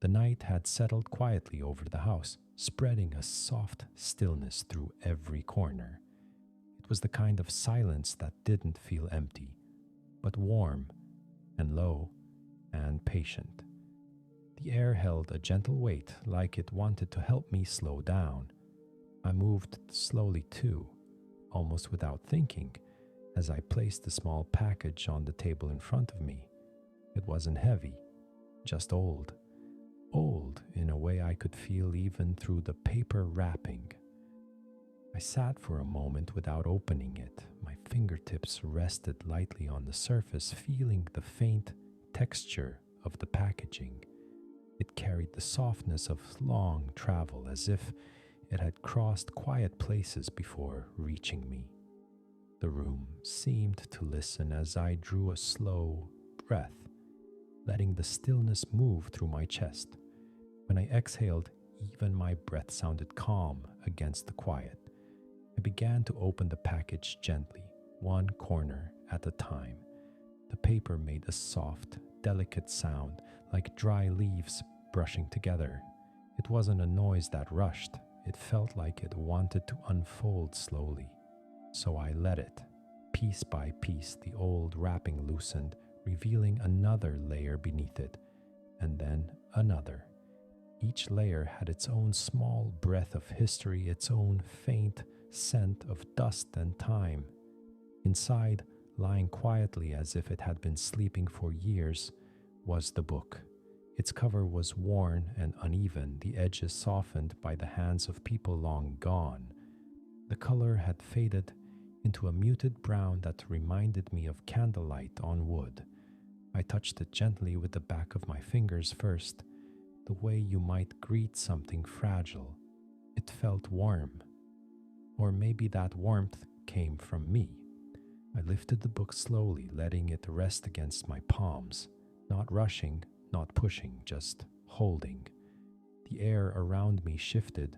The night had settled quietly over the house, spreading a soft stillness through every corner. It was the kind of silence that didn't feel empty, but warm and low and patient. The air held a gentle weight, like it wanted to help me slow down. I moved slowly too, almost without thinking, as I placed the small package on the table in front of me. It wasn't heavy, just old. Old in a way I could feel even through the paper wrapping. I sat for a moment without opening it. My fingertips rested lightly on the surface, feeling the faint texture of the packaging. It carried the softness of long travel, as if it had crossed quiet places before reaching me. The room seemed to listen as I drew a slow breath, letting the stillness move through my chest. When I exhaled, even my breath sounded calm against the quiet. I began to open the package gently, one corner at a time. The paper made a soft, delicate sound, like dry leaves brushing together. It wasn't a noise that rushed. It felt like it wanted to unfold slowly. So I let it. Piece by piece, the old wrapping loosened, revealing another layer beneath it, and then another. Each layer had its own small breath of history, its own faint scent of dust and time. Inside, lying quietly as if it had been sleeping for years, was the book. Its cover was worn and uneven, the edges softened by the hands of people long gone. The color had faded into a muted brown that reminded me of candlelight on wood. I touched it gently with the back of my fingers first, the way you might greet something fragile. It felt warm. Or maybe that warmth came from me. I lifted the book slowly, letting it rest against my palms, not rushing, not pushing, just holding. The air around me shifted,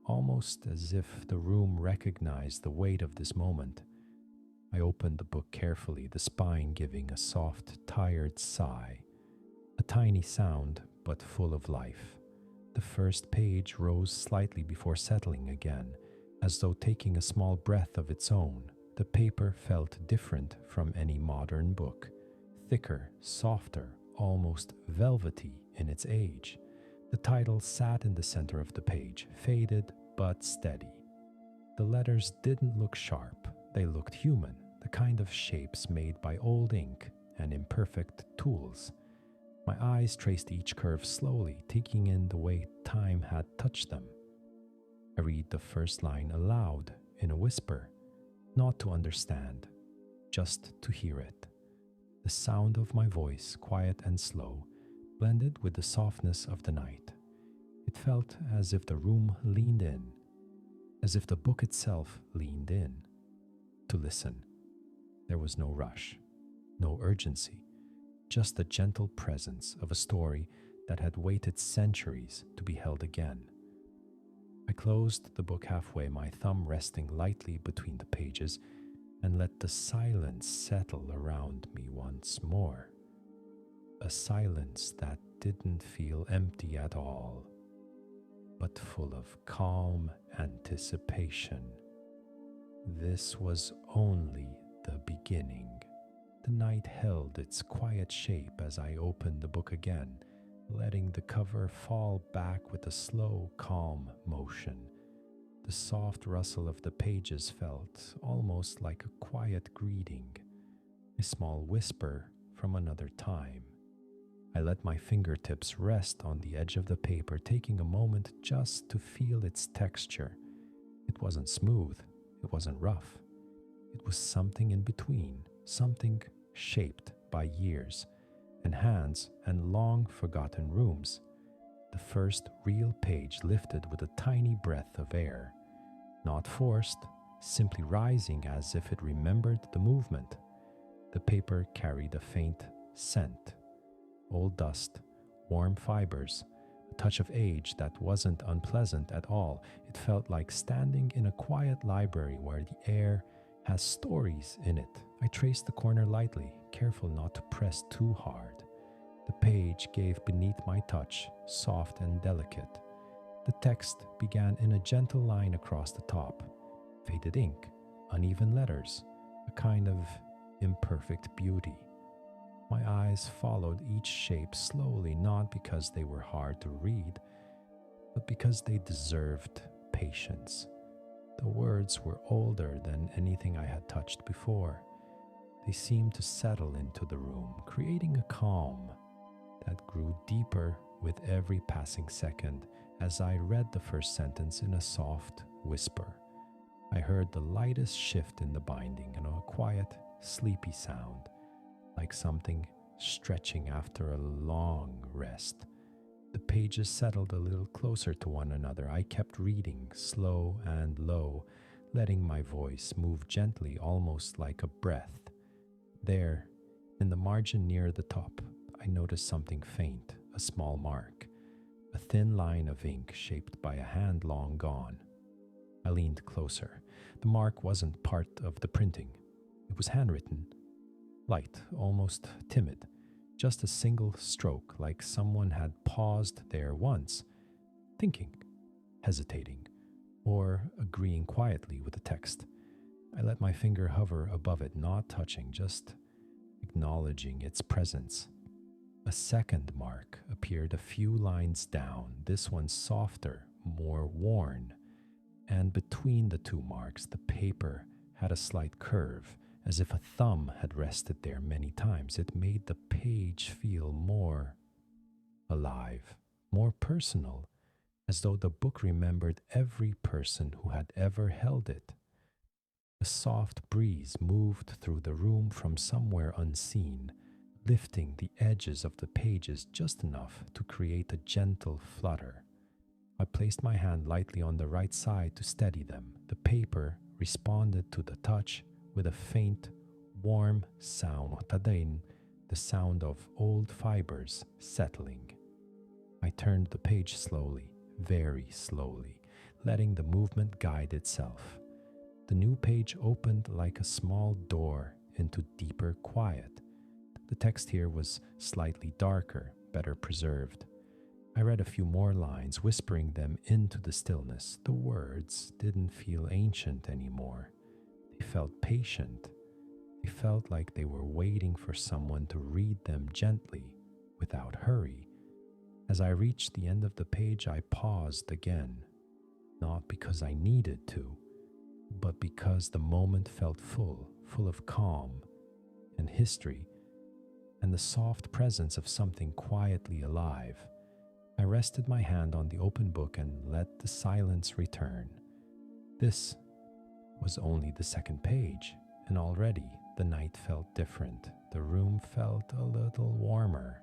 almost as if the room recognized the weight of this moment. I opened the book carefully, the spine giving a soft, tired sigh. A tiny sound, but full of life. The first page rose slightly before settling again, as though taking a small breath of its own. The paper felt different from any modern book, thicker, softer, almost velvety in its age. The title sat in the center of the page, faded but steady. The letters didn't look sharp, they looked human, the kind of shapes made by old ink and imperfect tools. My eyes traced each curve slowly, taking in the way time had touched them. I read the first line aloud, in a whisper, not to understand, just to hear it. The sound of my voice, quiet and slow, blended with the softness of the night. It felt as if the room leaned in, as if the book itself leaned in, to listen. There was no rush, no urgency, just the gentle presence of a story that had waited centuries to be held again. I closed the book halfway, my thumb resting lightly between the pages, and let the silence settle around me once more. A silence that didn't feel empty at all, but full of calm anticipation. This was only the beginning. The night held its quiet shape as I opened the book again, letting the cover fall back with a slow, calm motion. The soft rustle of the pages felt almost like a quiet greeting, a small whisper from another time. I let my fingertips rest on the edge of the paper, taking a moment just to feel its texture. It wasn't smooth, it wasn't rough. It was something in between, something shaped by years and hands and long-forgotten rooms. The first real page lifted with a tiny breath of air, not forced, simply rising as if it remembered the movement. The paper carried a faint scent, old dust, warm fibers, a touch of age that wasn't unpleasant at all. It felt like standing in a quiet library where the air has stories in it. I traced the corner lightly, careful not to press too hard. The page gave beneath my touch, soft and delicate. The text began in a gentle line across the top, faded ink, uneven letters, a kind of imperfect beauty. My eyes followed each shape slowly, not because they were hard to read, but because they deserved patience. The words were older than anything I had touched before. They seemed to settle into the room, creating a calm that grew deeper with every passing second. As I read the first sentence in a soft whisper, I heard the lightest shift in the binding and a quiet, sleepy sound, like something stretching after a long rest. The pages settled a little closer to one another. I kept reading, slow and low, letting my voice move gently, almost like a breath. There, in the margin near the top, I noticed something faint, a small mark, a thin line of ink shaped by a hand long gone. I leaned closer. The mark wasn't part of the printing. It was handwritten, light, almost timid, just a single stroke, like someone had paused there once, thinking, hesitating, or agreeing quietly with the text. I let my finger hover above it, not touching, just acknowledging its presence. A second mark appeared a few lines down, this one softer, more worn, and between the two marks the paper had a slight curve, as if a thumb had rested there many times. It made the page feel more alive, more personal, as though the book remembered every person who had ever held it. A soft breeze moved through the room from somewhere unseen, lifting the edges of the pages just enough to create a gentle flutter. I placed my hand lightly on the right side to steady them. The paper responded to the touch with a faint, warm sound, tadain, the sound of old fibers settling. I turned the page slowly, very slowly, letting the movement guide itself. The new page opened like a small door into deeper quiet. The text here was slightly darker, better preserved. I read a few more lines, whispering them into the stillness. The words didn't feel ancient anymore. They felt patient. They felt like they were waiting for someone to read them gently, without hurry. As I reached the end of the page, I paused again, not because I needed to, but because the moment felt full of calm and history and the soft presence of something quietly alive. I rested my hand on the open book and let the silence return. This was only the second page, and already the night felt different. The room felt a little warmer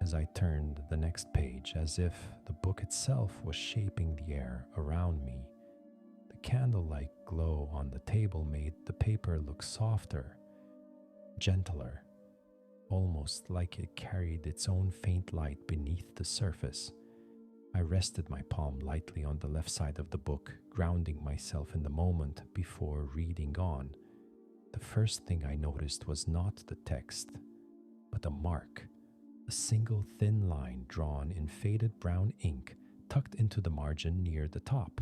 as I turned the next page, as if the book itself was shaping the air around me. The candlelight glow on the table made the paper look softer, gentler, almost like it carried its own faint light beneath the surface. I rested my palm lightly on the left side of the book, grounding myself in the moment before reading on. The first thing I noticed was not the text, but a mark, a single thin line drawn in faded brown ink tucked into the margin near the top.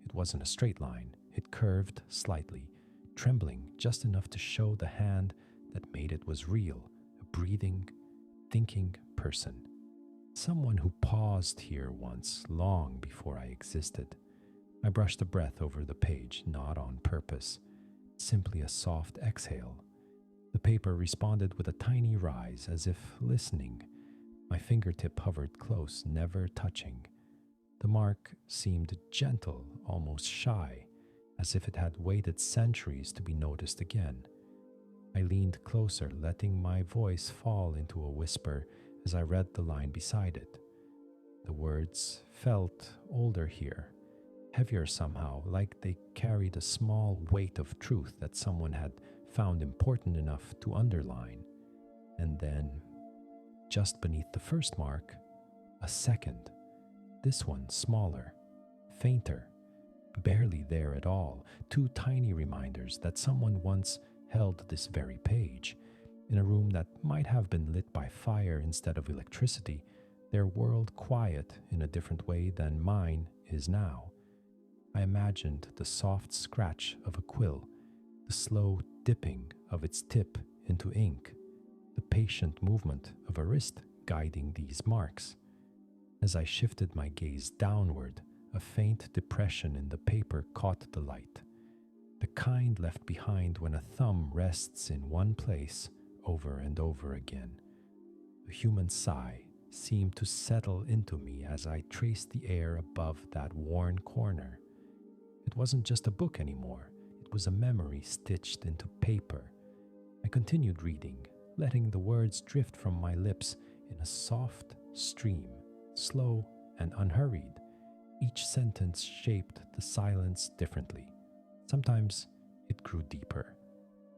It wasn't a straight line. It curved slightly, trembling just enough to show the hand that made it was real, a breathing, thinking person. Someone who paused here once, long before I existed. I brushed a breath over the page, not on purpose, simply a soft exhale. The paper responded with a tiny rise, as if listening. My fingertip hovered close, never touching. The mark seemed gentle, almost shy, as if it had waited centuries to be noticed again. I leaned closer, letting my voice fall into a whisper as I read the line beside it. The words felt older here, heavier somehow, like they carried a small weight of truth that someone had found important enough to underline. And then, just beneath the first mark, a second. This one smaller, fainter, barely there at all. Two tiny reminders that someone once held this very page. In a room that might have been lit by fire instead of electricity, their world quiet in a different way than mine is now. I imagined the soft scratch of a quill, the slow dipping of its tip into ink, the patient movement of a wrist guiding these marks. As I shifted my gaze downward, a faint depression in the paper caught the light, the kind left behind when a thumb rests in one place over and over again. A human sigh seemed to settle into me as I traced the air above that worn corner. It wasn't just a book anymore, it was a memory stitched into paper. I continued reading, letting the words drift from my lips in a soft stream, slow and unhurried. Each sentence shaped the silence differently. Sometimes it grew deeper.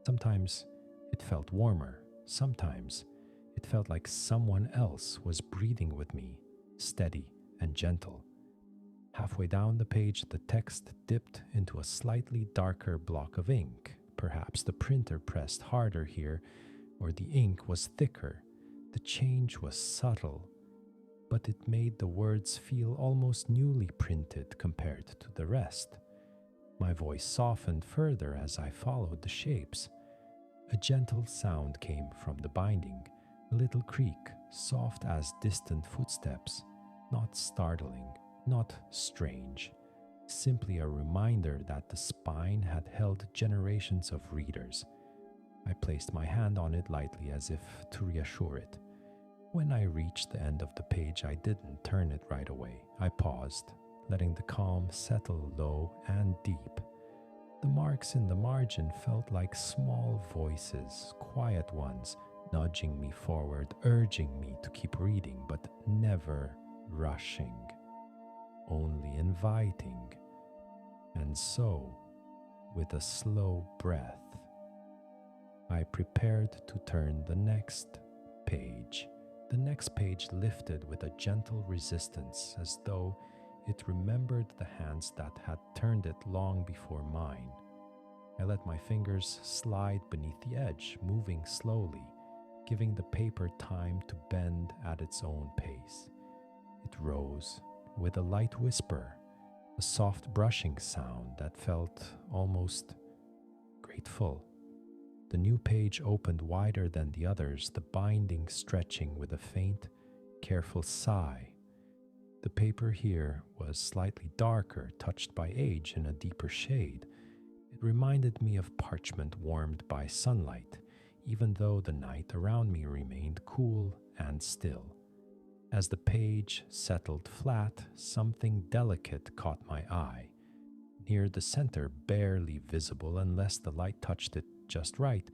Sometimes it felt warmer. Sometimes it felt like someone else was breathing with me, steady and gentle. Halfway down the page, the text dipped into a slightly darker block of ink. Perhaps the printer pressed harder here, or the ink was thicker. The change was subtle, but it made the words feel almost newly printed compared to the rest. My voice softened further as I followed the shapes. A gentle sound came from the binding, a little creak, soft as distant footsteps, not startling, not strange, simply a reminder that the spine had held generations of readers. I placed my hand on it lightly as if to reassure it. When I reached the end of the page, I didn't turn it right away. I paused, letting the calm settle low and deep. The marks in the margin felt like small voices, quiet ones, nudging me forward, urging me to keep reading, but never rushing, only inviting. And so, with a slow breath, I prepared to turn the next page. The next page lifted with a gentle resistance, as though it remembered the hands that had turned it long before mine. I let my fingers slide beneath the edge, moving slowly, giving the paper time to bend at its own pace. It rose with a light whisper, a soft brushing sound that felt almost grateful. The new page opened wider than the others, the binding stretching with a faint, careful sigh. The paper here was slightly darker, touched by age in a deeper shade. It reminded me of parchment warmed by sunlight, even though the night around me remained cool and still. As the page settled flat, something delicate caught my eye. Near the center, barely visible unless the light touched it just right,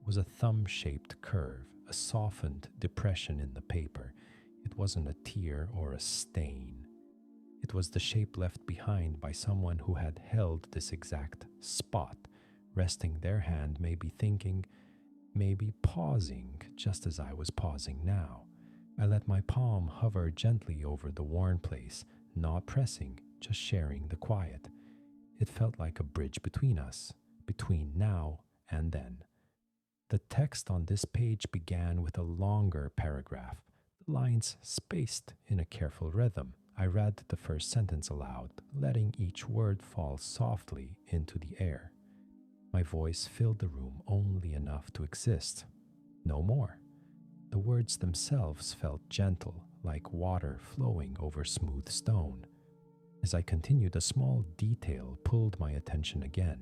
was a thumb-shaped curve, a softened depression in the paper. It wasn't a tear or a stain. It was the shape left behind by someone who had held this exact spot, resting their hand, maybe thinking, maybe pausing, just as I was pausing now. I let my palm hover gently over the worn place, not pressing, just sharing the quiet. It felt like a bridge between us, between now and then. The text on this page began with a longer paragraph, the lines spaced in a careful rhythm. I read the first sentence aloud, letting each word fall softly into the air. My voice filled the room only enough to exist, no more. The words themselves felt gentle, like water flowing over smooth stone. As I continued, a small detail pulled my attention again.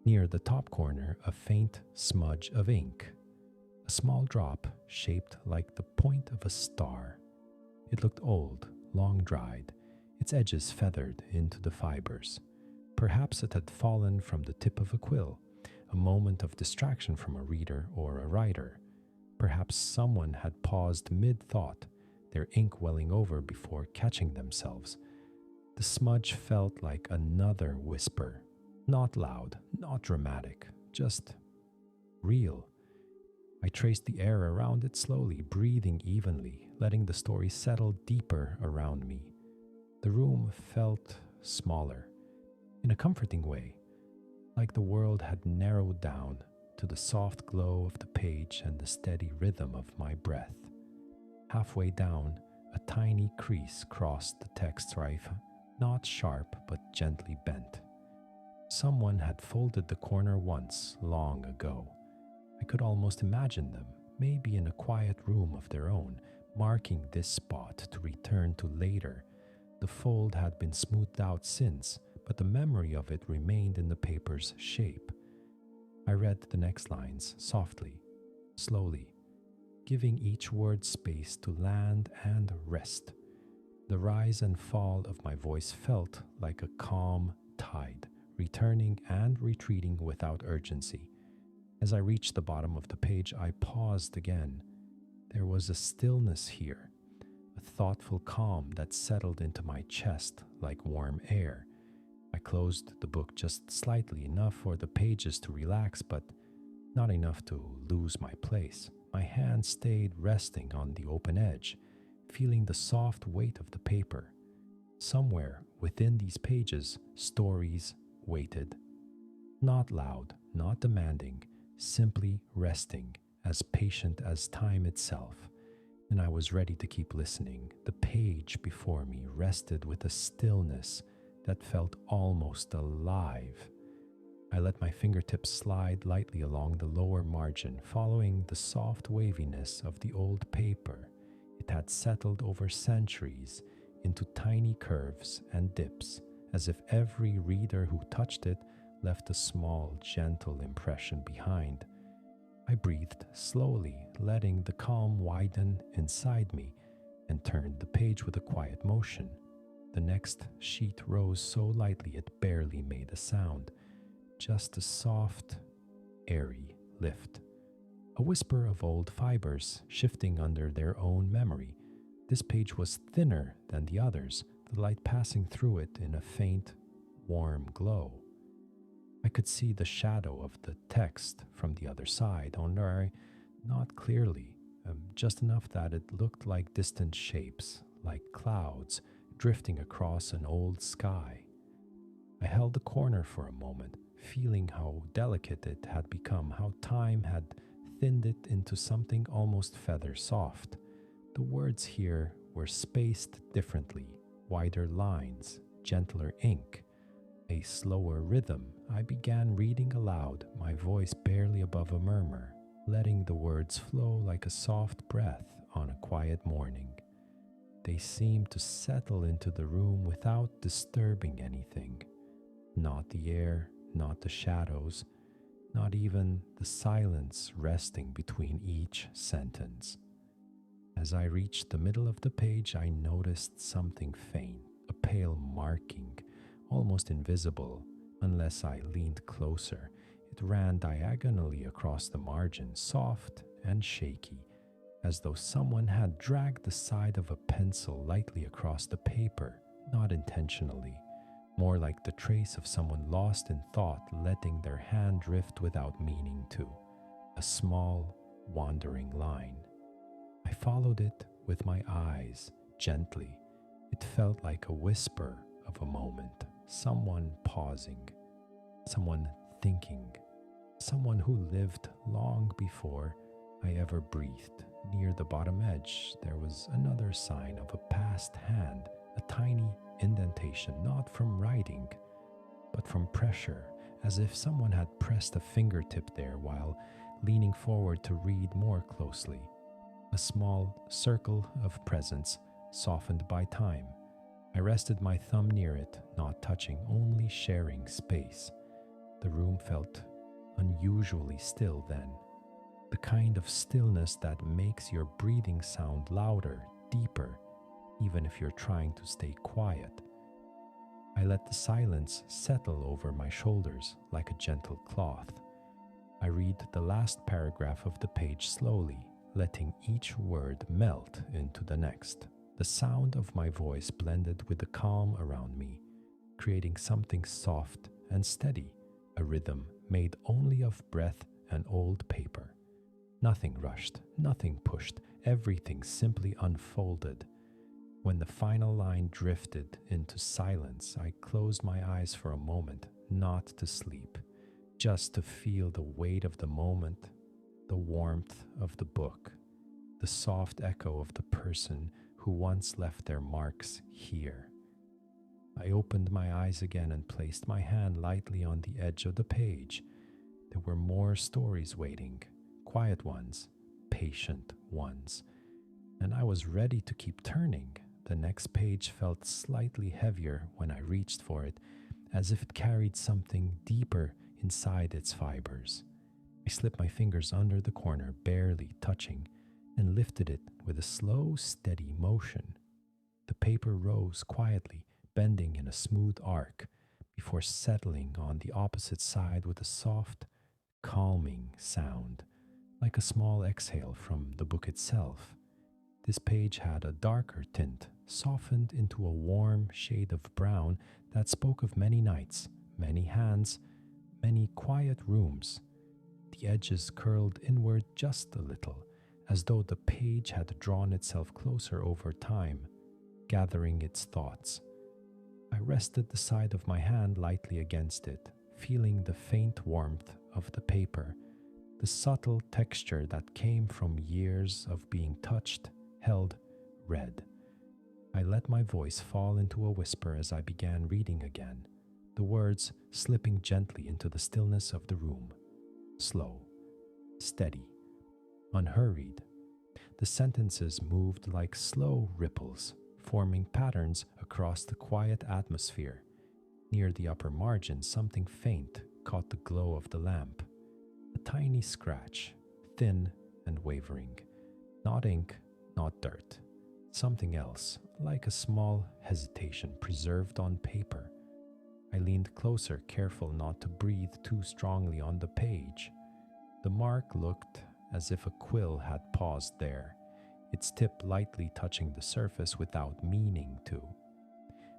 Near the top corner, a faint smudge of ink, a small drop shaped like the point of a star. It looked old, long dried, its edges feathered into the fibers. Perhaps it had fallen from the tip of a quill, a moment of distraction from a reader or a writer. Perhaps someone had paused mid-thought, their ink welling over before catching themselves. The smudge felt like another whisper. Not loud, not dramatic, just real. I traced the air around it slowly, breathing evenly, letting the story settle deeper around me. The room felt smaller, in a comforting way, like the world had narrowed down, to the soft glow of the page and the steady rhythm of my breath. Halfway down, a tiny crease crossed the text stripe, not sharp but gently bent. Someone had folded the corner once, long ago. I could almost imagine them, maybe in a quiet room of their own, marking this spot to return to later. The fold had been smoothed out since, but the memory of it remained in the paper's shape. I read the next lines softly, slowly, giving each word space to land and rest. The rise and fall of my voice felt like a calm tide, returning and retreating without urgency. As I reached the bottom of the page, I paused again. There was a stillness here, a thoughtful calm that settled into my chest like warm air. I closed the book just slightly, enough for the pages to relax, but not enough to lose my place. My hand stayed resting on the open edge, feeling the soft weight of the paper. Somewhere within these pages, stories waited. Not loud, not demanding, simply resting, as patient as time itself. And I was ready to keep listening. The page before me rested with a stillness that felt almost alive. I let my fingertips slide lightly along the lower margin, following the soft waviness of the old paper. It had settled over centuries into tiny curves and dips, as if every reader who touched it left a small, gentle impression behind. I breathed slowly, letting the calm widen inside me, and turned the page with a quiet motion. The next sheet rose so lightly it barely made a sound, just a soft, airy lift. A whisper of old fibers shifting under their own memory. This page was thinner than the others, the light passing through it in a faint, warm glow. I could see the shadow of the text from the other side, only not clearly, just enough that it looked like distant shapes, like clouds drifting across an old sky. I held the corner for a moment, feeling how delicate it had become, how time had thinned it into something almost feather soft. The words here were spaced differently, wider lines, gentler ink, a slower rhythm. I began reading aloud, my voice barely above a murmur, letting the words flow like a soft breath on a quiet morning. They seemed to settle into the room without disturbing anything. Not the air, not the shadows, not even the silence resting between each sentence. As I reached the middle of the page, I noticed something faint, a pale marking, almost invisible unless I leaned closer. It ran diagonally across the margin, soft and shaky, as though someone had dragged the side of a pencil lightly across the paper, not intentionally, more like the trace of someone lost in thought, letting their hand drift without meaning to. A small, wandering line. I followed it with my eyes, gently. It felt like a whisper of a moment, someone pausing, someone thinking, someone who lived long before I ever breathed. Near the bottom edge, there was another sign of a past hand, a tiny indentation, not from writing, but from pressure, as if someone had pressed a fingertip there while leaning forward to read more closely. A small circle of presence, softened by time. I rested my thumb near it, not touching, only sharing space. The room felt unusually still then. The kind of stillness that makes your breathing sound louder, deeper, even if you're trying to stay quiet. I let the silence settle over my shoulders like a gentle cloth. I read the last paragraph of the page slowly, letting each word melt into the next. The sound of my voice blended with the calm around me, creating something soft and steady, a rhythm made only of breath and old paper. Nothing rushed, nothing pushed, everything simply unfolded. When the final line drifted into silence, I closed my eyes for a moment, not to sleep, just to feel the weight of the moment, the warmth of the book, the soft echo of the person who once left their marks here. I opened my eyes again and placed my hand lightly on the edge of the page. There were more stories waiting, quiet ones, patient ones, and I was ready to keep turning. The next page felt slightly heavier when I reached for it, as if it carried something deeper inside its fibers. I slipped my fingers under the corner, barely touching, and lifted it with a slow, steady motion. The paper rose quietly, bending in a smooth arc, before settling on the opposite side with a soft, calming sound, like a small exhale from the book itself. This page had a darker tint, softened into a warm shade of brown that spoke of many nights, many hands, many quiet rooms. The edges curled inward just a little, as though the page had drawn itself closer over time, gathering its thoughts. I rested the side of my hand lightly against it, feeling the faint warmth of the paper, the subtle texture that came from years of being touched, held, read. I let my voice fall into a whisper as I began reading again, the words slipping gently into the stillness of the room. Slow, steady, unhurried. The sentences moved like slow ripples, forming patterns across the quiet atmosphere. Near the upper margin, something faint caught the glow of the lamp. A tiny scratch, thin and wavering. Not ink, not dirt. Something else, like a small hesitation preserved on paper. I leaned closer, careful not to breathe too strongly on the page. The mark looked as if a quill had paused there, its tip lightly touching the surface without meaning to,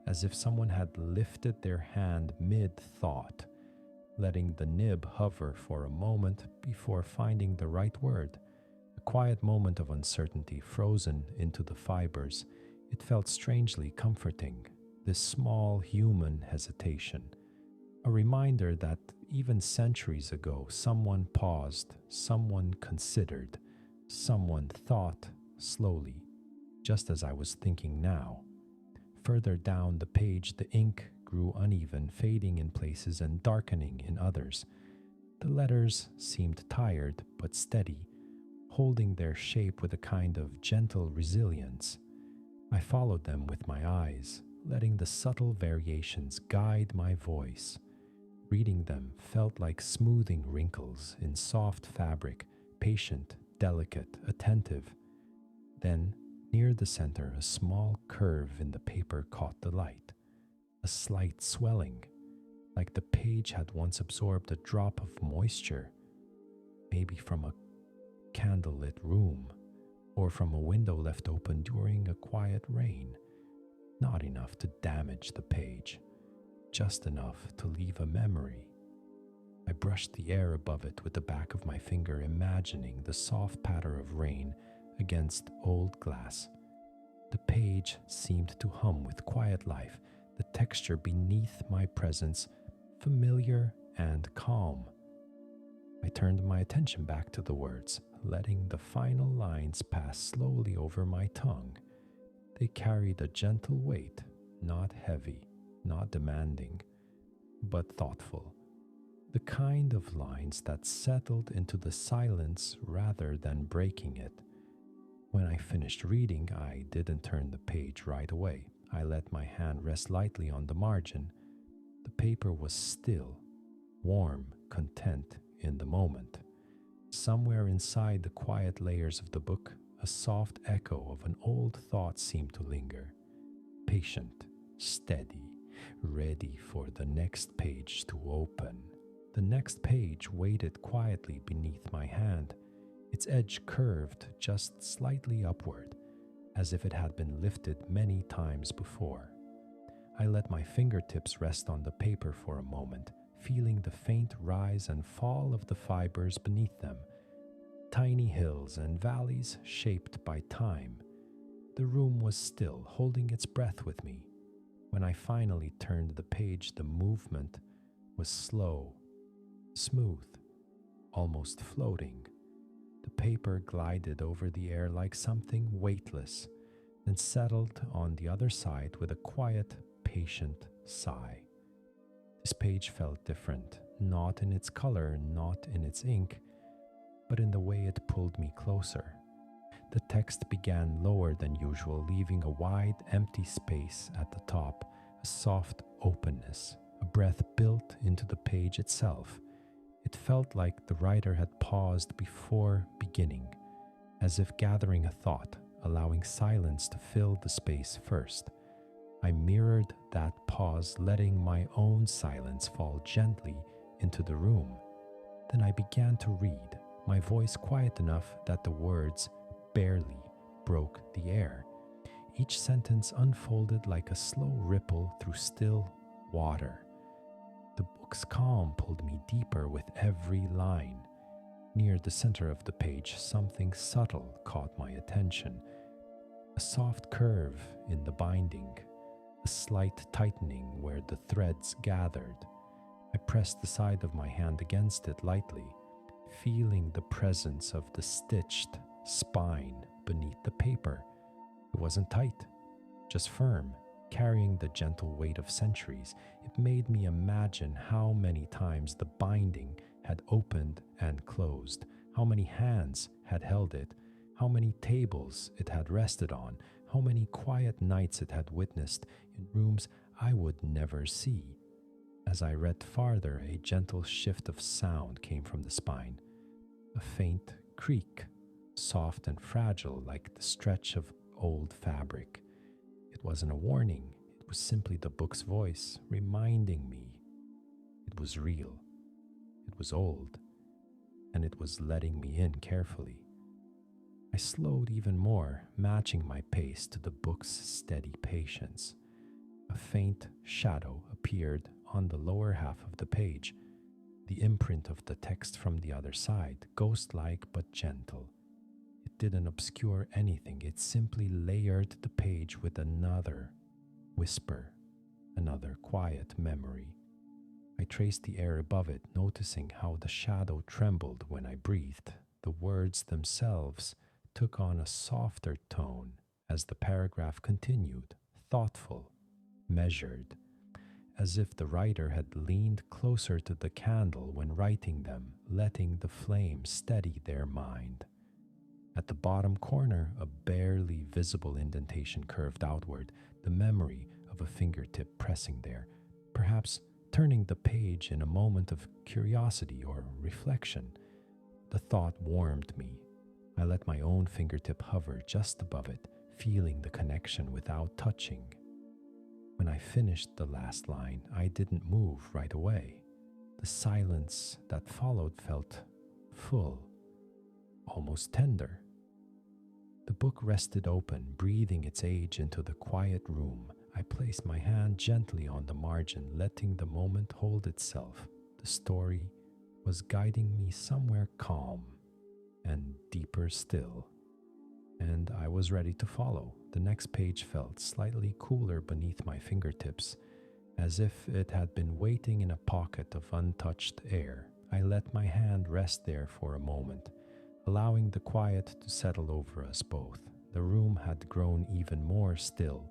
as if someone had lifted their hand mid-thought, letting the nib hover for a moment before finding the right word. A quiet moment of uncertainty frozen into the fibers. It felt strangely comforting, this small human hesitation, a reminder that even centuries ago someone paused, someone considered, someone thought slowly, just as I was thinking now. Further down the page, the ink grew uneven, fading in places and darkening in others. The letters seemed tired but steady, holding their shape with a kind of gentle resilience. I followed them with my eyes, letting the subtle variations guide my voice. Reading them felt like smoothing wrinkles in soft fabric, patient, delicate, attentive. Then, near the center, a small curve in the paper caught the light. A slight swelling, like the page had once absorbed a drop of moisture, maybe from a candlelit room, or from a window left open during a quiet rain. Not enough to damage the page, just enough to leave a memory. I brushed the air above it with the back of my finger, imagining the soft patter of rain against old glass. The page seemed to hum with quiet life, the texture beneath my presence familiar and calm. I turned my attention back to the words, letting the final lines pass slowly over my tongue. They carried a gentle weight, not heavy, not demanding, but thoughtful. The kind of lines that settled into the silence rather than breaking it. When I finished reading, I didn't turn the page right away. I let my hand rest lightly on the margin. The paper was still, warm, content in the moment. Somewhere inside the quiet layers of the book, a soft echo of an old thought seemed to linger. Patient, steady, ready for the next page to open. The next page waited quietly beneath my hand, its edge curved just slightly upward, as if it had been lifted many times before. I let my fingertips rest on the paper for a moment, feeling the faint rise and fall of the fibers beneath them, tiny hills and valleys shaped by time. The room was still, holding its breath with me. When I finally turned the page, the movement was slow, smooth, almost floating. The paper glided over the air like something weightless, then settled on the other side with a quiet, patient sigh. This page felt different, not in its color, not in its ink, but in the way it pulled me closer. The text began lower than usual, leaving a wide, empty space at the top, a soft openness, a breath built into the page itself. It felt like the writer had paused before beginning, as if gathering a thought, allowing silence to fill the space first. I mirrored that pause, letting my own silence fall gently into the room. Then I began to read, my voice quiet enough that the words barely broke the air. Each sentence unfolded like a slow ripple through still water. The book's calm pulled me deeper with every line. Near the center of the page, something subtle caught my attention. A soft curve in the binding, a slight tightening where the threads gathered. I pressed the side of my hand against it lightly, feeling the presence of the stitched spine beneath the paper. It wasn't tight, just firm, carrying the gentle weight of centuries. It made me imagine how many times the binding had opened and closed, how many hands had held it, how many tables it had rested on, how many quiet nights it had witnessed in rooms I would never see. As I read farther, a gentle shift of sound came from the spine, a faint creak, soft and fragile like the stretch of old fabric. It wasn't a warning, it was simply the book's voice reminding me it was real, it was old, and it was letting me in carefully. I slowed even more, matching my pace to the book's steady patience. A faint shadow appeared on the lower half of the page, the imprint of the text from the other side, ghost-like but gentle. It didn't obscure anything, it simply layered the page with another whisper, another quiet memory. I traced the air above it, noticing how the shadow trembled when I breathed. The words themselves took on a softer tone as the paragraph continued, thoughtful, measured, as if the writer had leaned closer to the candle when writing them, letting the flame steady their mind. At the bottom corner, a barely visible indentation curved outward, the memory of a fingertip pressing there, perhaps turning the page in a moment of curiosity or reflection. The thought warmed me. I let my own fingertip hover just above it, feeling the connection without touching. When I finished the last line, I didn't move right away. The silence that followed felt full, almost tender. The book rested open, breathing its age into the quiet room. I placed my hand gently on the margin, letting the moment hold itself. The story was guiding me somewhere calm and deeper still, and I was ready to follow. The next page felt slightly cooler beneath my fingertips, as if it had been waiting in a pocket of untouched air. I let my hand rest there for a moment, allowing the quiet to settle over us both. The room had grown even more still,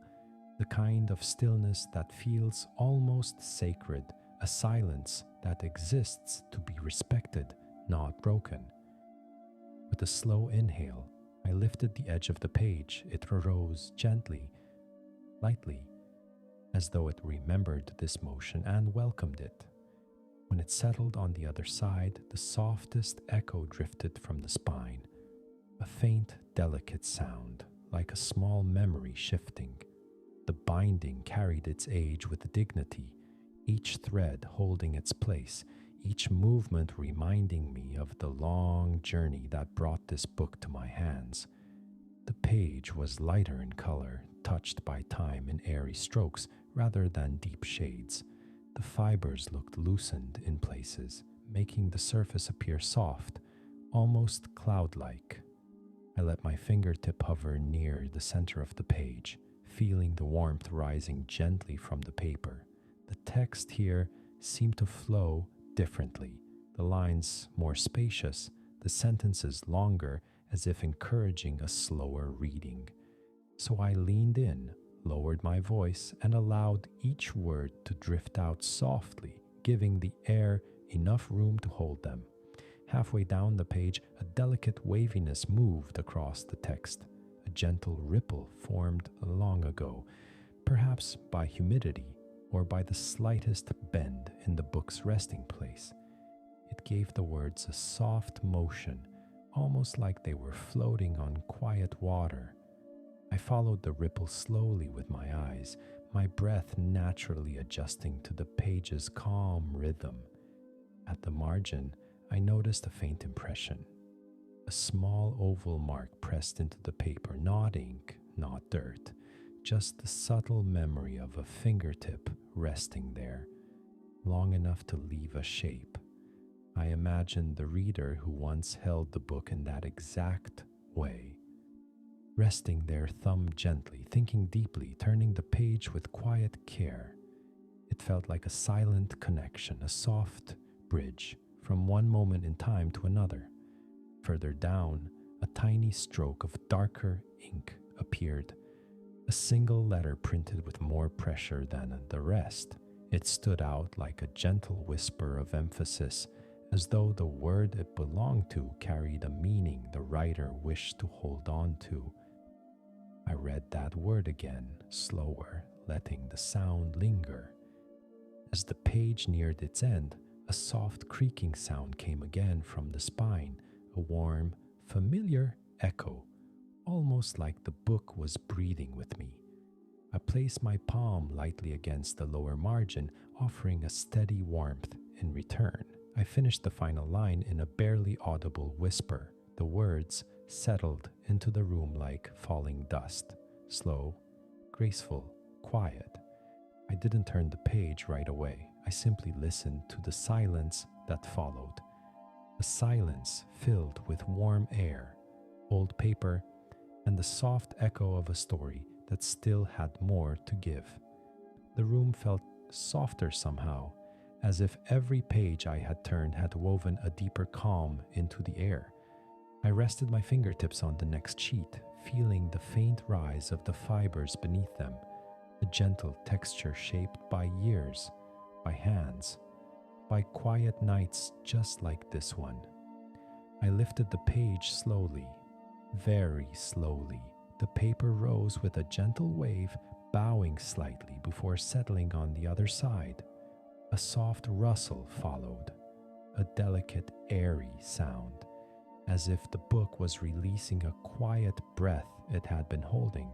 the kind of stillness that feels almost sacred, a silence that exists to be respected, not broken. With a slow inhale, I lifted the edge of the page. It arose gently, lightly, as though it remembered this motion and welcomed it. When it settled on the other side, the softest echo drifted from the spine, a faint, delicate sound, like a small memory shifting. The binding carried its age with dignity, each thread holding its place, each movement reminding me of the long journey that brought this book to my hands. The page was lighter in color, touched by time in airy strokes rather than deep shades. The fibers looked loosened in places, making the surface appear soft, almost cloud-like. I let my fingertip hover near the center of the page, feeling the warmth rising gently from the paper. The text here seemed to flow differently. the lines more spacious, the sentences longer, as if encouraging a slower reading. So I leaned in, lowered my voice, and allowed each word to drift out softly, giving the air enough room to hold them. Halfway down the page, a delicate waviness moved across the text. A gentle ripple formed long ago, perhaps by humidity or by the slightest bend in the book's resting place. It gave the words a soft motion, almost like they were floating on quiet water. I followed the ripple slowly with my eyes, my breath naturally adjusting to the page's calm rhythm. At the margin, I noticed a faint impression. A small oval mark pressed into the paper, not ink, not dirt, just the subtle memory of a fingertip resting there, long enough to leave a shape. I imagined the reader who once held the book in that exact way, resting their thumb gently, thinking deeply, turning the page with quiet care. It felt like a silent connection, a soft bridge from one moment in time to another. Further down, a tiny stroke of darker ink appeared, a single letter printed with more pressure than the rest. It stood out like a gentle whisper of emphasis, as though the word it belonged to carried a meaning the writer wished to hold on to. I read that word again, slower, letting the sound linger. As the page neared its end, a soft creaking sound came again from the spine, a warm, familiar echo, almost like the book was breathing with me. I placed my palm lightly against the lower margin, offering a steady warmth in return. I finished the final line in a barely audible whisper. The words settled into the room like falling dust, slow, graceful, quiet. I didn't turn the page right away. I simply listened to the silence that followed. A silence filled with warm air, old paper, and the soft echo of a story that still had more to give. The room felt softer somehow, as if every page I had turned had woven a deeper calm into the air. I rested my fingertips on the next sheet, feeling the faint rise of the fibers beneath them, a gentle texture shaped by years, by hands, by quiet nights just like this one. I lifted the page slowly, very slowly. The paper rose with a gentle wave, bowing slightly before settling on the other side. A soft rustle followed, a delicate, airy sound, as if the book was releasing a quiet breath it had been holding.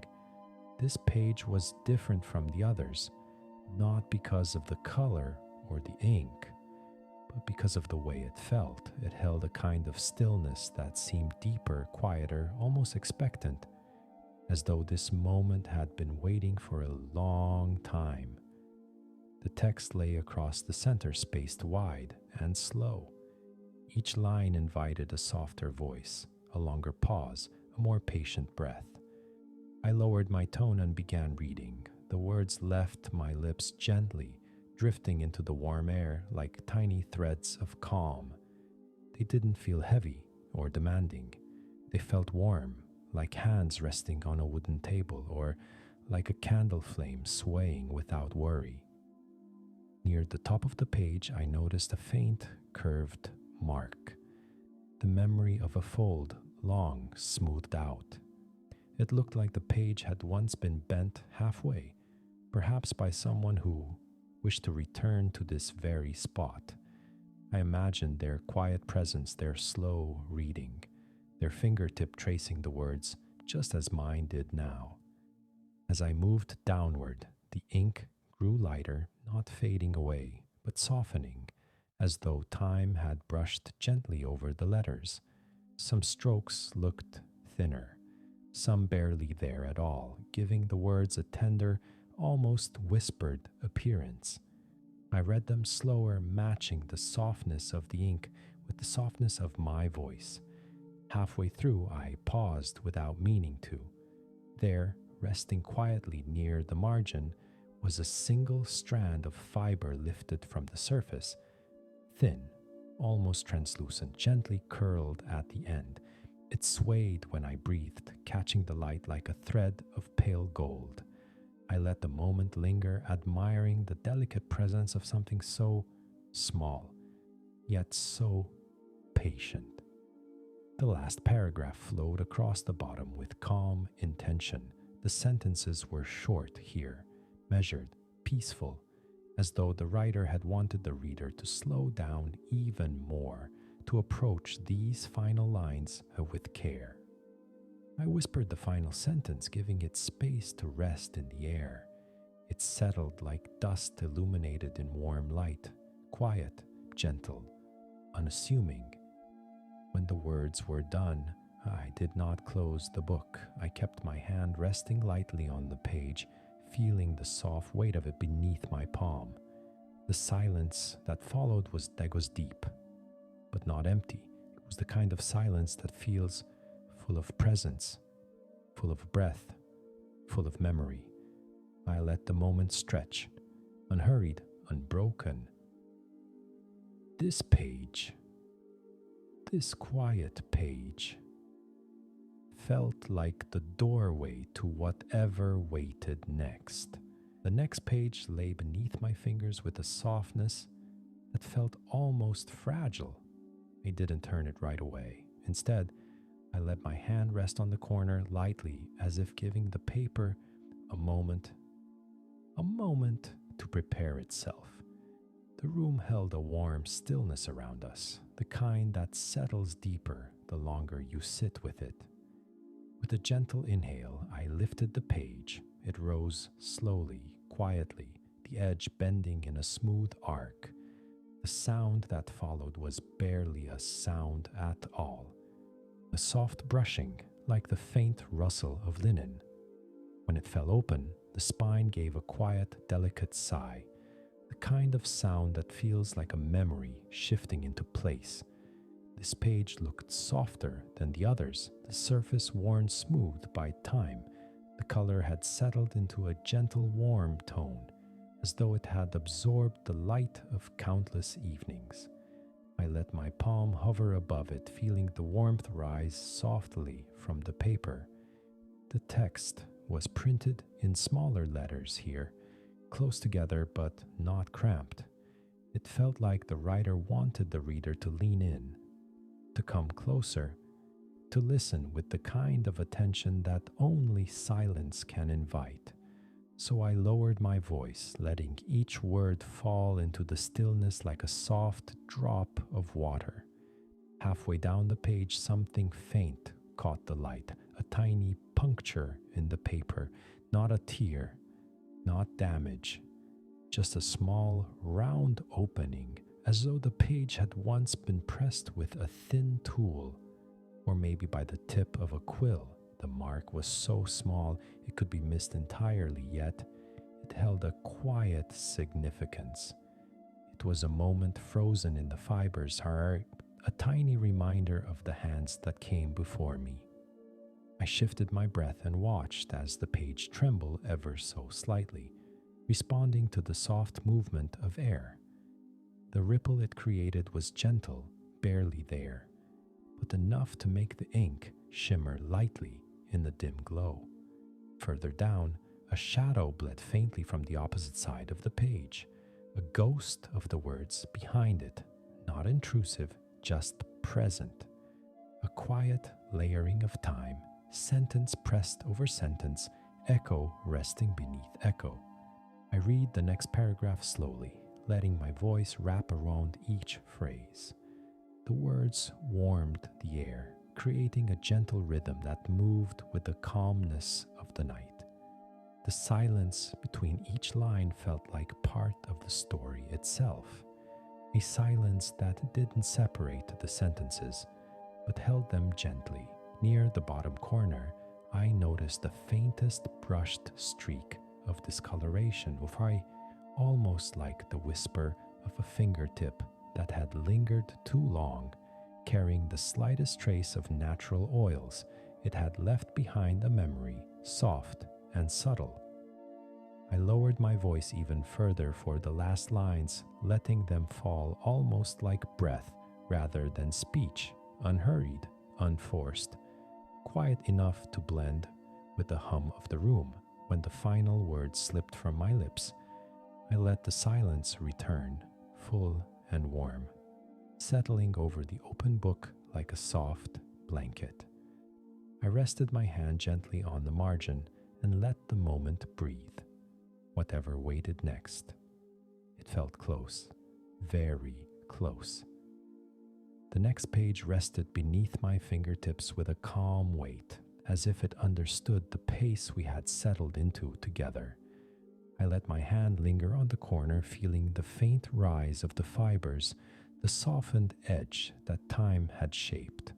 This page was different from the others, not because of the color or the ink, but because of the way it felt. It held a kind of stillness that seemed deeper, quieter, almost expectant, as though this moment had been waiting for a long time. The text lay across the center, spaced wide and slow. Each line invited a softer voice, a longer pause, a more patient breath. I lowered my tone and began reading. The words left my lips gently, drifting into the warm air like tiny threads of calm. They didn't feel heavy or demanding. They felt warm, like hands resting on a wooden table, or like a candle flame swaying without worry. Near the top of the page, I noticed a faint, curved mark, the memory of a fold, long smoothed out. It looked like the page had once been bent halfway, perhaps by someone who wished to return to this very spot. I imagined their quiet presence, their slow reading, their fingertip tracing the words just as mine did now. As I moved downward, the ink grew lighter, not fading away, but softening, as though time had brushed gently over the letters. Some strokes looked thinner, some barely there at all, giving the words a tender, almost whispered appearance. I read them slower, matching the softness of the ink with the softness of my voice. Halfway through, I paused without meaning to. There, resting quietly near the margin, was a single strand of fiber lifted from the surface, thin, almost translucent, gently curled at the end. It swayed when I breathed, catching the light like a thread of pale gold. I let the moment linger, admiring the delicate presence of something so small, yet so patient. The last paragraph flowed across the bottom with calm intention. The sentences were short here, measured, peaceful, as though the writer had wanted the reader to slow down even more, to approach these final lines with care. I whispered the final sentence, giving it space to rest in the air. It settled like dust illuminated in warm light, quiet, gentle, unassuming. When the words were done, I did not close the book. I kept my hand resting lightly on the page, feeling the soft weight of it beneath my palm. The silence that followed was deep, but not empty. It was the kind of silence that feels full of presence, full of breath, full of memory. I let the moment stretch, unhurried, unbroken. This page, this quiet page, felt like the doorway to whatever waited next. The next page lay beneath my fingers with a softness that felt almost fragile. I didn't turn it right away. Instead, I let my hand rest on the corner lightly, as if giving the paper a moment to prepare itself. The room held a warm stillness around us, the kind that settles deeper the longer you sit with it. With a gentle inhale, I lifted the page. It rose slowly, quietly, the edge bending in a smooth arc. The sound that followed was barely a sound at all. A soft brushing, like the faint rustle of linen. When it fell open, the spine gave a quiet, delicate sigh, the kind of sound that feels like a memory shifting into place. This page looked softer than the others, the surface worn smooth by time. The color had settled into a gentle, warm tone, as though it had absorbed the light of countless evenings. I let my palm hover above it, feeling the warmth rise softly from the paper. The text was printed in smaller letters here, close together but not cramped. It felt like the writer wanted the reader to lean in, to come closer, to listen with the kind of attention that only silence can invite. So I lowered my voice, letting each word fall into the stillness like a soft drop of water. Halfway down the page, something faint caught the light, a tiny puncture in the paper, not a tear, not damage, just a small, round opening, as though the page had once been pressed with a thin tool, or maybe by the tip of a quill. The mark was so small it could be missed entirely, yet it held a quiet significance. It was a moment frozen in the fibers, a tiny reminder of the hands that came before me. I shifted my breath and watched as the page trembled ever so slightly, responding to the soft movement of air. The ripple it created was gentle, barely there, but enough to make the ink shimmer lightly in the dim glow. Further down, a shadow bled faintly from the opposite side of the page, a ghost of the words behind it, not intrusive, just present. A quiet layering of time, sentence pressed over sentence, echo resting beneath echo. I read the next paragraph slowly, letting my voice wrap around each phrase. The words warmed the air, creating a gentle rhythm that moved with the calmness of the night. The silence between each line felt like part of the story itself, a silence that didn't separate the sentences, but held them gently. Near the bottom corner, I noticed the faintest brushed streak of discoloration, almost like the whisper of a fingertip that had lingered too long, carrying the slightest trace of natural oils. It had left behind a memory, soft and subtle. I lowered my voice even further for the last lines, letting them fall almost like breath, rather than speech, unhurried, unforced, quiet enough to blend with the hum of the room. When the final word slipped from my lips, I let the silence return, full and warm, settling over the open book like a soft blanket. I rested my hand gently on the margin and let the moment breathe, whatever waited next. It felt close, very close. The next page rested beneath my fingertips with a calm weight, as if it understood the pace we had settled into together. I let my hand linger on the corner, feeling the faint rise of the fibers, the softened edge that time had shaped.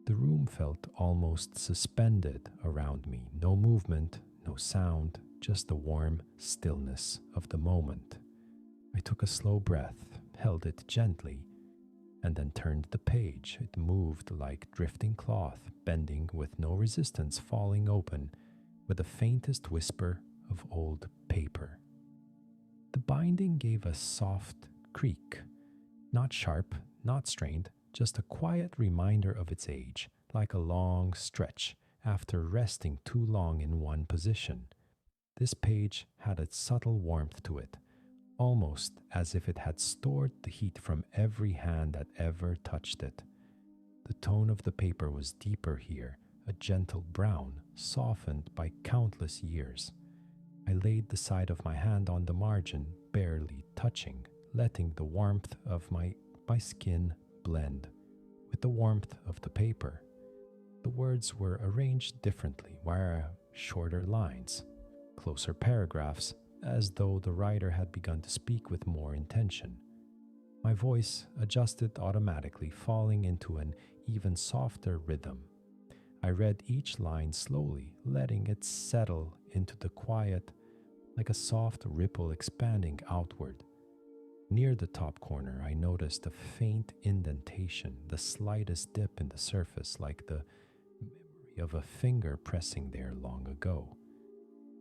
The room felt almost suspended around me, no movement, no sound, just the warm stillness of the moment. I took a slow breath, held it gently, and then turned the page. It moved like drifting cloth, bending with no resistance, falling open with the faintest whisper of old paper. The binding gave a soft creak, not sharp, not strained, just a quiet reminder of its age, like a long stretch after resting too long in one position. This page had a subtle warmth to it, almost as if it had stored the heat from every hand that ever touched it. The tone of the paper was deeper here, a gentle brown, softened by countless years. I laid the side of my hand on the margin, barely touching, letting the warmth of my skin blend with the warmth of the paper. The words were arranged differently, via shorter lines, closer paragraphs, as though the writer had begun to speak with more intention. My voice adjusted automatically, falling into an even softer rhythm. I read each line slowly, letting it settle into the quiet, like a soft ripple expanding outward. Near the top corner, I noticed a faint indentation, the slightest dip in the surface, like the memory of a finger pressing there long ago.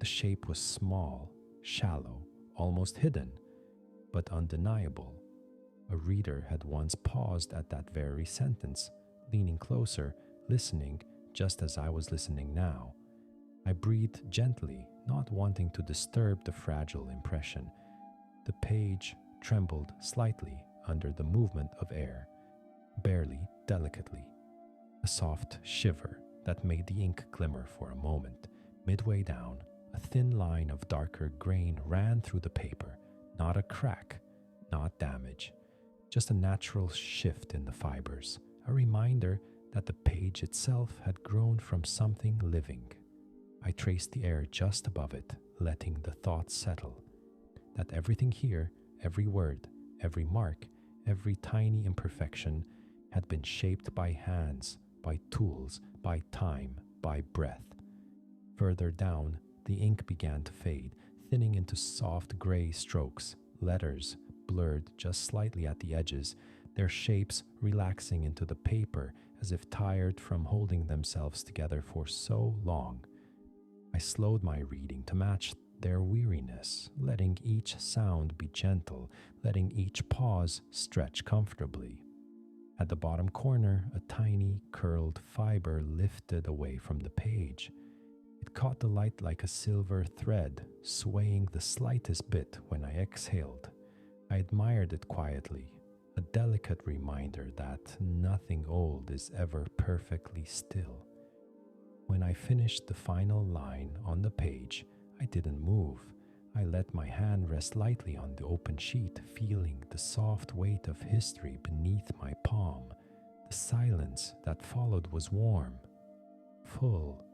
The shape was small, shallow, almost hidden, but undeniable. A reader had once paused at that very sentence, leaning closer, listening just as I was listening now. I breathed gently, not wanting to disturb the fragile impression. The page trembled slightly under the movement of air, barely, delicately. A soft shiver that made the ink glimmer for a moment. Midway down, a thin line of darker grain ran through the paper, not a crack, not damage, just a natural shift in the fibers, a reminder that the page itself had grown from something living. I traced the air just above it, letting the thought settle, that everything here, every word, every mark, every tiny imperfection had been shaped by hands, by tools, by time, by breath. Further down, the ink began to fade, thinning into soft gray strokes, letters blurred just slightly at the edges, their shapes relaxing into the paper as if tired from holding themselves together for so long. I slowed my reading to match their weariness, letting each sound be gentle, letting each pause stretch comfortably. At the bottom corner, a tiny, curled fiber lifted away from the page. It caught the light like a silver thread, swaying the slightest bit when I exhaled. I admired it quietly, a delicate reminder that nothing old is ever perfectly still. When I finished the final line on the page, I didn't move. I let my hand rest lightly on the open sheet, feeling the soft weight of history beneath my palm. The silence that followed was warm, full,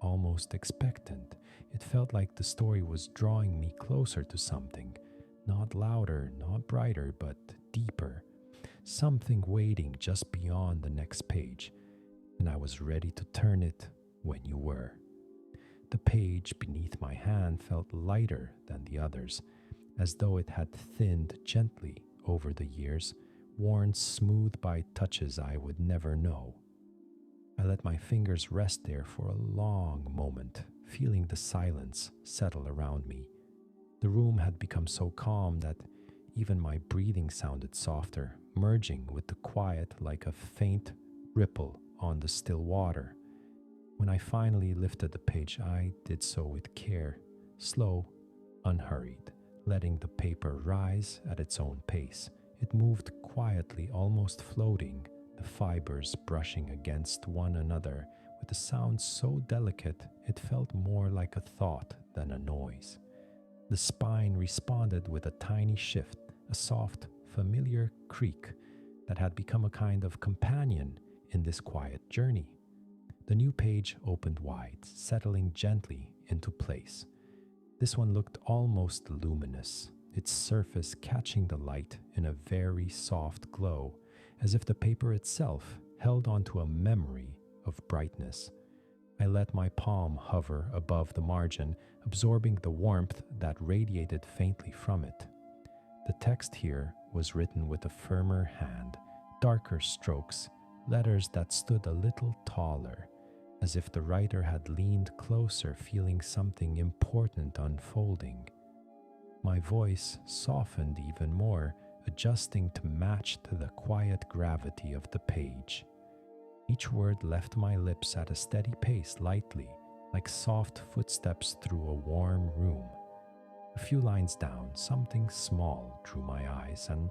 almost expectant. It felt like the story was drawing me closer to something, not louder, not brighter, but deeper. Something waiting just beyond the next page, and I was ready to turn it when you were. The page beneath my hand felt lighter than the others, as though it had thinned gently over the years, worn smooth by touches I would never know. I let my fingers rest there for a long moment, feeling the silence settle around me. The room had become so calm that Even my breathing sounded softer, merging with the quiet like a faint ripple on the still water. When I finally lifted the page, I did so with care, slow, unhurried, letting the paper rise at its own pace. It moved quietly, almost floating, the fibers brushing against one another with a sound so delicate it felt more like a thought than a noise. The spine responded with a tiny shift, a soft, familiar creak that had become a kind of companion in this quiet journey. The new page opened wide, settling gently into place. This one looked almost luminous, its surface catching the light in a very soft glow, as if the paper itself held onto a memory of brightness. I let my palm hover above the margin, absorbing the warmth that radiated faintly from it. The text here was written with a firmer hand, darker strokes, letters that stood a little taller, as if the writer had leaned closer, feeling something important unfolding. My voice softened even more, adjusting to match the quiet gravity of the page. Each word left my lips at a steady pace, lightly, like soft footsteps through a warm room. A few lines down, something small drew my eyes, and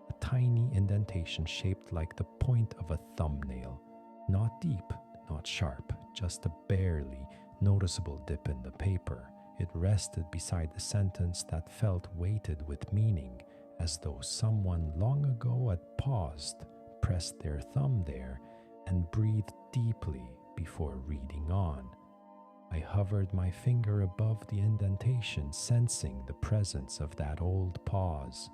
a tiny indentation shaped like the point of a thumbnail. Not deep, not sharp, just a barely noticeable dip in the paper. It rested beside the sentence that felt weighted with meaning, as though someone long ago had paused, pressed their thumb there, and breathed deeply before reading on. I hovered my finger above the indentation, sensing the presence of that old pause.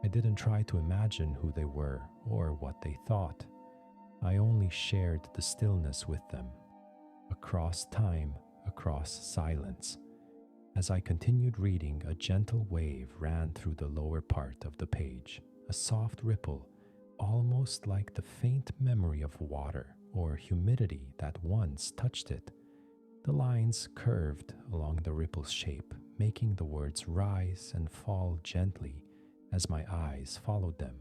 I didn't try to imagine who they were or what they thought. I only shared the stillness with them, across time, across silence. As I continued reading, a gentle wave ran through the lower part of the page, a soft ripple, almost like the faint memory of water or humidity that once touched it. The lines curved along the ripple's shape, making the words rise and fall gently as my eyes followed them.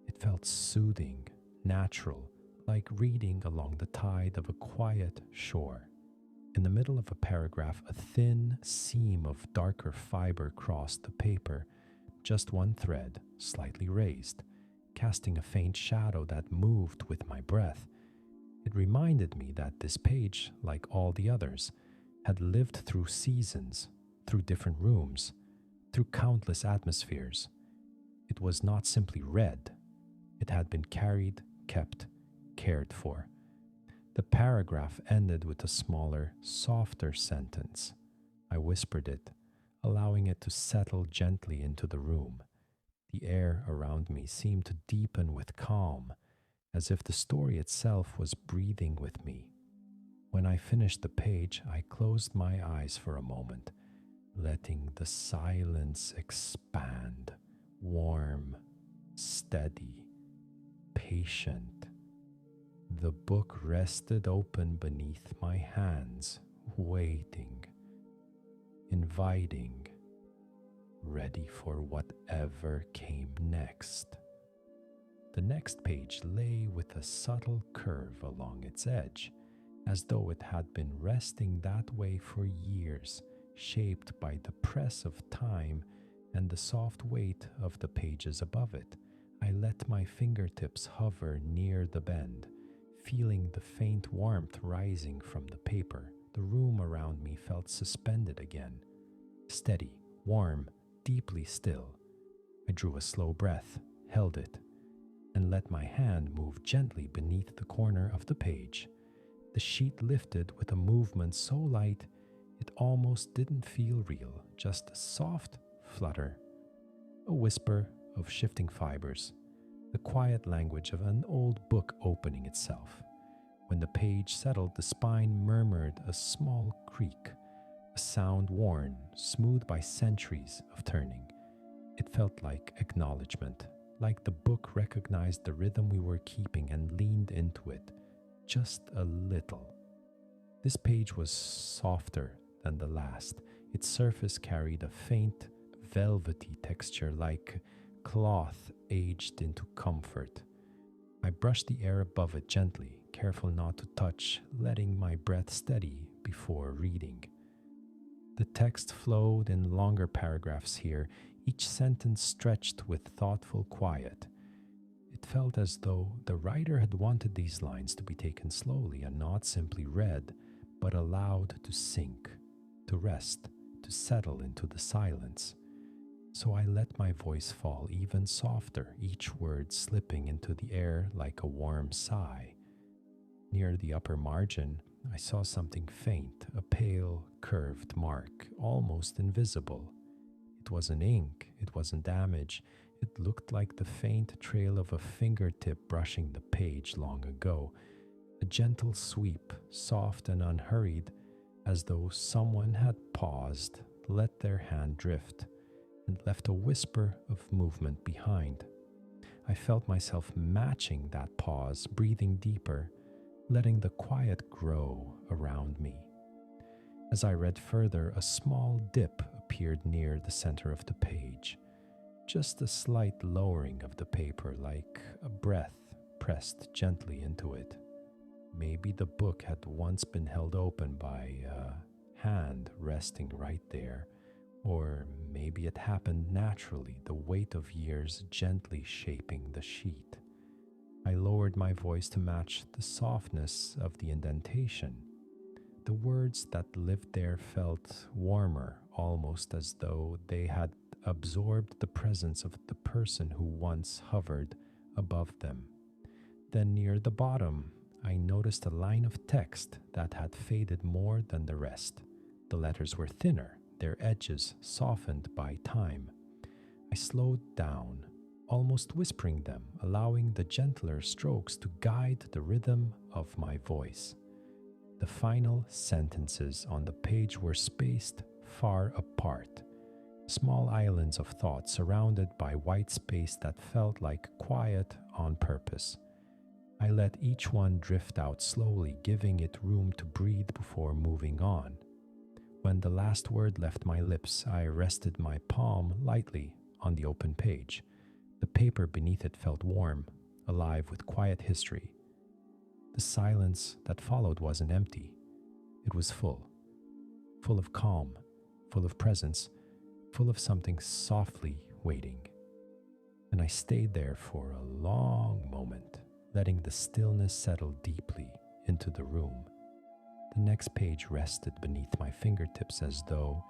It felt soothing, natural, like reading along the tide of a quiet shore. In the middle of a paragraph, a thin seam of darker fiber crossed the paper, just one thread, slightly raised, casting a faint shadow that moved with my breath. It reminded me that this page, like all the others, had lived through seasons, through different rooms, through countless atmospheres. It was not simply read, it had been carried, kept, cared for. The paragraph ended with a smaller, softer sentence. I whispered it, allowing it to settle gently into the room. The air around me seemed to deepen with calm, as if the story itself was breathing with me. When I finished the page, I closed my eyes for a moment, letting the silence expand, warm, steady, patient. The book rested open beneath my hands, waiting, inviting, ready for whatever came next. The next page lay with a subtle curve along its edge, as though it had been resting that way for years, shaped by the press of time and the soft weight of the pages above it. I let my fingertips hover near the bend, feeling the faint warmth rising from the paper. The room around me felt suspended again, steady, warm, deeply still. I drew a slow breath, held it, and let my hand move gently beneath the corner of the page. The sheet lifted with a movement so light it almost didn't feel real, just a soft flutter, a whisper of shifting fibers, the quiet language of an old book opening itself. When the page settled, the spine murmured a small creak, a sound worn, smooth by centuries of turning. It felt like acknowledgement, like the book recognized the rhythm we were keeping and leaned into it, just a little. This page was softer than the last. Its surface carried a faint, velvety texture like cloth aged into comfort. I brushed the air above it gently, careful not to touch, letting my breath steady before reading. The text flowed in longer paragraphs here, each sentence stretched with thoughtful quiet. It felt as though the writer had wanted these lines to be taken slowly and not simply read, but allowed to sink, to rest, to settle into the silence. So I let my voice fall even softer, each word slipping into the air like a warm sigh. Near the upper margin, I saw something faint, a pale, curved mark, almost invisible. It wasn't ink, it wasn't damage. It looked like the faint trail of a fingertip brushing the page long ago, a gentle sweep, soft and unhurried, as though someone had paused, let their hand drift, and left a whisper of movement behind. I felt myself matching that pause, breathing deeper, letting the quiet grow around me. As I read further, a small dip appeared near the center of the page, just a slight lowering of the paper, like a breath pressed gently into it. Maybe the book had once been held open by a hand resting right there, or maybe it happened naturally, the weight of years gently shaping the sheet. I lowered my voice to match the softness of the indentation. The words that lived there felt warmer, almost as though they had absorbed the presence of the person who once hovered above them. Then near the bottom, I noticed a line of text that had faded more than the rest. The letters were thinner, their edges softened by time. I slowed down, almost whispering them, allowing the gentler strokes to guide the rhythm of my voice. The final sentences on the page were spaced far apart, small islands of thought surrounded by white space that felt like quiet on purpose. I let each one drift out slowly, giving it room to breathe before moving on. When the last word left my lips, I rested my palm lightly on the open page. The paper beneath it felt warm, alive with quiet history. The silence that followed wasn't empty. It was full of calm, full of presence, full of something softly waiting. And I stayed there for a long moment, letting the stillness settle deeply into the room. The next page rested beneath my fingertips as though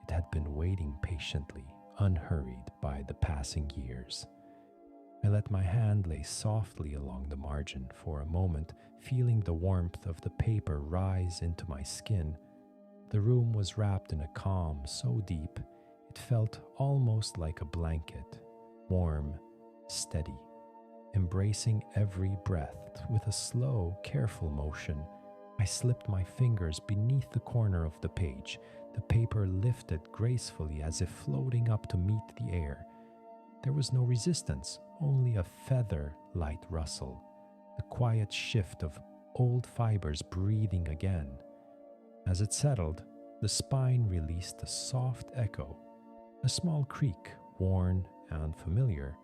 it had been waiting patiently, unhurried by the passing years. I let my hand lay softly along the margin for a moment, feeling the warmth of the paper rise into my skin. The room was wrapped in a calm so deep, it felt almost like a blanket, warm, steady, embracing every breath. With a slow, careful motion, I slipped my fingers beneath the corner of the page. The paper lifted gracefully as if floating up to meet the air. There was no resistance, only a feather-light rustle, the quiet shift of old fibers breathing again. As it settled, the spine released a soft echo, a small creak, worn and familiar,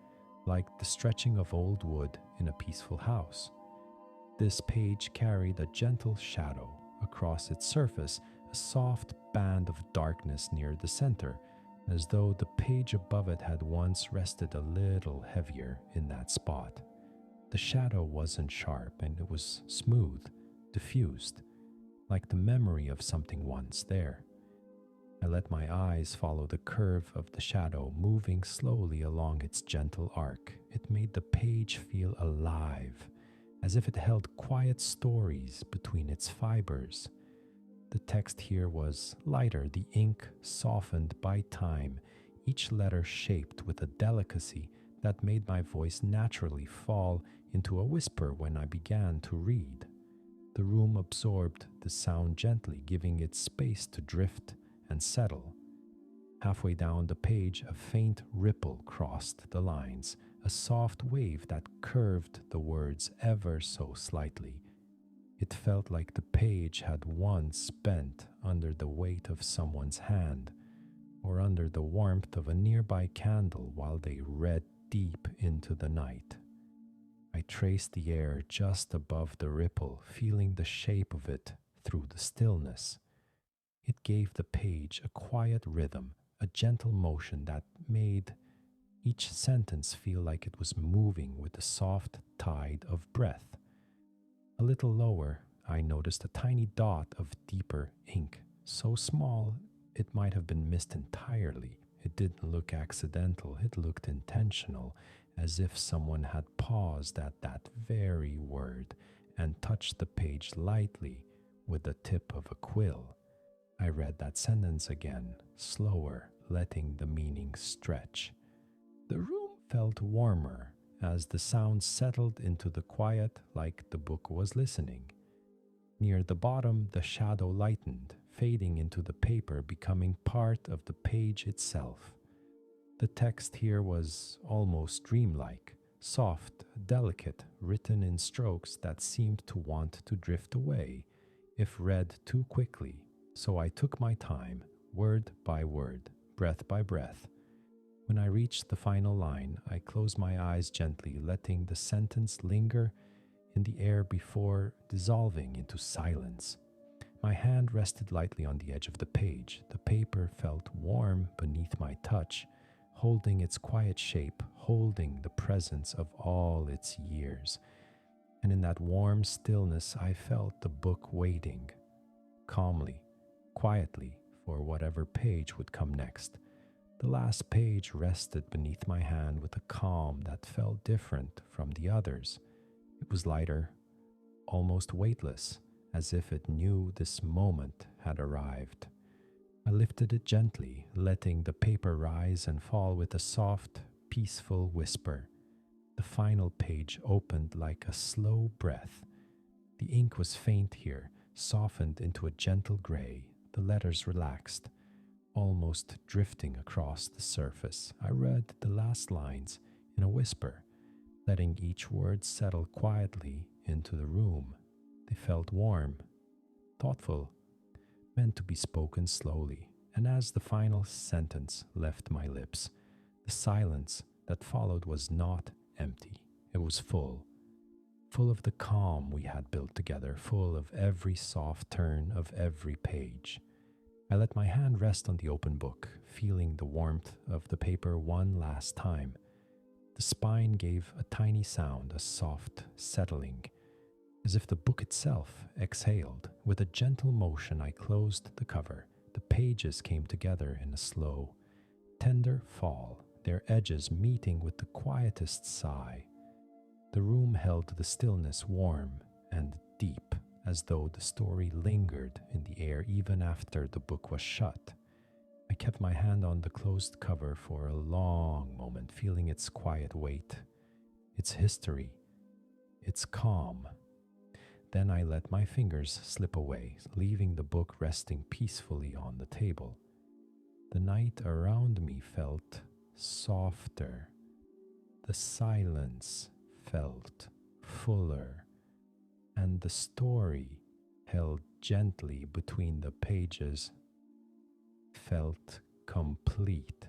like the stretching of old wood in a peaceful house. This page carried a gentle shadow across its surface, a soft band of darkness near the center, as though the page above it had once rested a little heavier in that spot. The shadow wasn't sharp, and it was smooth, diffused, like the memory of something once there. I let my eyes follow the curve of the shadow, moving slowly along its gentle arc. It made the page feel alive, as if it held quiet stories between its fibers. The text here was lighter, the ink softened by time, each letter shaped with a delicacy that made my voice naturally fall into a whisper when I began to read. The room absorbed the sound gently, giving it space to drift and settle. Halfway down the page, a faint ripple crossed the lines, a soft wave that curved the words ever so slightly. It felt like the page had once bent under the weight of someone's hand, or under the warmth of a nearby candle while they read deep into the night. I traced the air just above the ripple, feeling the shape of it through the stillness. It gave the page a quiet rhythm, a gentle motion that made each sentence feel like it was moving with the soft tide of breath. A little lower, I noticed a tiny dot of deeper ink, so small it might have been missed entirely. It didn't look accidental, it looked intentional, as if someone had paused at that very word and touched the page lightly with the tip of a quill. I read that sentence again, slower, letting the meaning stretch. The room felt warmer as the sound settled into the quiet like the book was listening. Near the bottom, the shadow lightened, fading into the paper, becoming part of the page itself. The text here was almost dreamlike, soft, delicate, written in strokes that seemed to want to drift away if read too quickly. So I took my time, word by word, breath by breath. When I reached the final line, I closed my eyes gently, letting the sentence linger in the air before dissolving into silence. My hand rested lightly on the edge of the page. The paper felt warm beneath my touch, holding its quiet shape, holding the presence of all its years. And in that warm stillness, I felt the book waiting, calmly, quietly, for whatever page would come next. The last page rested beneath my hand with a calm that felt different from the others. It was lighter, almost weightless, as if it knew this moment had arrived. I lifted it gently, letting the paper rise and fall with a soft, peaceful whisper. The final page opened like a slow breath. The ink was faint here, softened into a gentle gray. The letters relaxed, almost drifting across the surface. I read the last lines in a whisper, letting each word settle quietly into the room. They felt warm, thoughtful, meant to be spoken slowly. And as the final sentence left my lips, the silence that followed was not empty. It was full of the calm we had built together, full of every soft turn of every page. I let my hand rest on the open book, feeling the warmth of the paper one last time. The spine gave a tiny sound, a soft settling, as if the book itself exhaled. With a gentle motion, I closed the cover. The pages came together in a slow, tender fall, their edges meeting with the quietest sigh. The room held the stillness warm and deep, as though the story lingered in the air even after the book was shut. I kept my hand on the closed cover for a long moment, feeling its quiet weight, its history, its calm. Then I let my fingers slip away, leaving the book resting peacefully on the table. The night around me felt softer. The silence felt fuller, and the story, held gently between the pages, felt complete.